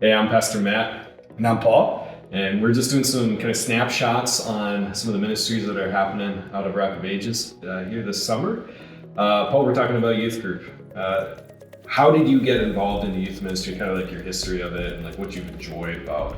Hey, I'm Pastor Matt. And I'm Paul. And we're just doing some kind of snapshots on some of the ministries that are happening out of Rapid Ages here this summer. Paul, we're talking about youth group. How did you get involved in the youth ministry, kind of like your history of it and like what you've enjoyed about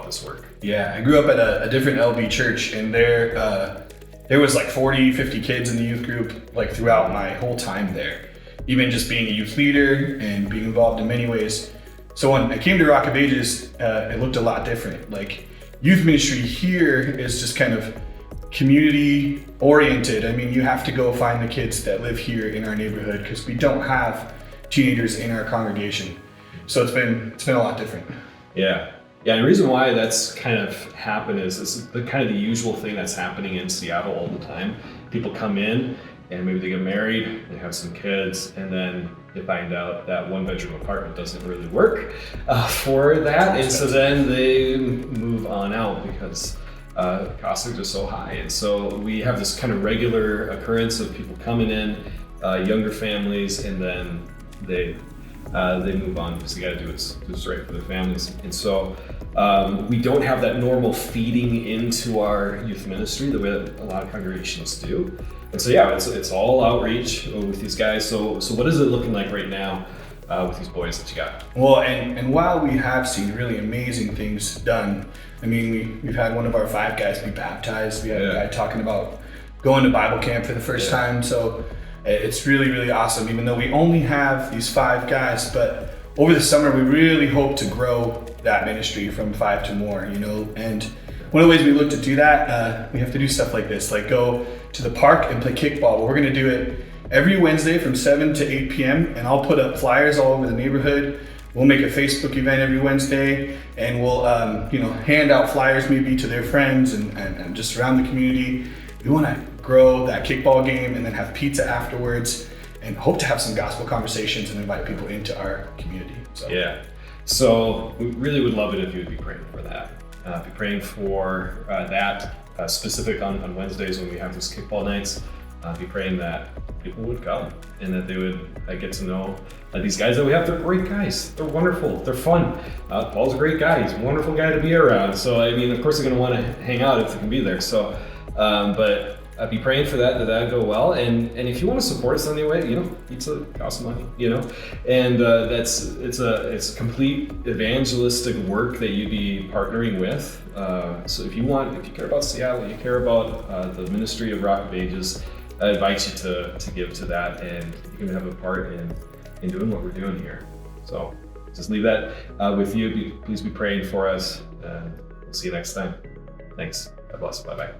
this work? Yeah, I grew up at a different LB church, and there was like 40, 50 kids in the youth group like throughout my whole time there. Even just being a youth leader and being involved in many ways. So when I came to Rock of Ages, it looked a lot different. Like youth ministry here is just kind of community oriented. I mean, you have to go find the kids that live here in our neighborhood because we don't have teenagers in our congregation. So it's been a lot different. Yeah. And the reason why that's kind of happened is the kind of the usual thing that's happening in Seattle all the time. People come in and maybe they get married, they have some kids, and then they find out that one bedroom apartment doesn't really work for that. And so then they move on out because costs are just so high. And so we have this kind of regular occurrence of people coming in, younger families, and then they move on because they got to do what's right for their families. And so we don't have that normal feeding into our youth ministry the way that a lot of congregations do. And so yeah, it's all outreach with these guys. So what is it looking like right now with these boys that you got? Well, and while we have seen really amazing things done, I mean, we've had one of our 5 guys be baptized. We had a guy talking about going to Bible camp for the first time. So it's really, really awesome, even though we only have these 5 guys. But over the summer, we really hope to grow that ministry from 5 to more, And one of the ways we look to do that, we have to do stuff like this, like go to the park and play kickball. We're gonna do it every Wednesday from 7 to 8 p.m. And I'll put up flyers all over the neighborhood. We'll make a Facebook event every Wednesday, and we'll hand out flyers maybe to their friends and just around the community. We wanna grow that kickball game and then have pizza afterwards and hope to have some gospel conversations and invite people into our community. So we really would love it if you would be praying for that. Be praying for that specific on Wednesdays when we have those kickball nights. Be praying that people would come and that they would get to know these guys that we have. They're great guys. They're wonderful. They're fun. Paul's a great guy. He's a wonderful guy to be around. So I mean, of course, they're going to want to hang out if they can be there. So, but be praying for that go well. And if you want to support us anyway, pizza costs money, and it's complete evangelistic work that you'd be partnering with. So if you care about Seattle, you care about the ministry of Rock of Ages, I invite you to give to that, and you can have a part in doing what we're doing here. So just leave that with you. Please be praying for us. We'll see you next time. Thanks. God bless. Bye-bye.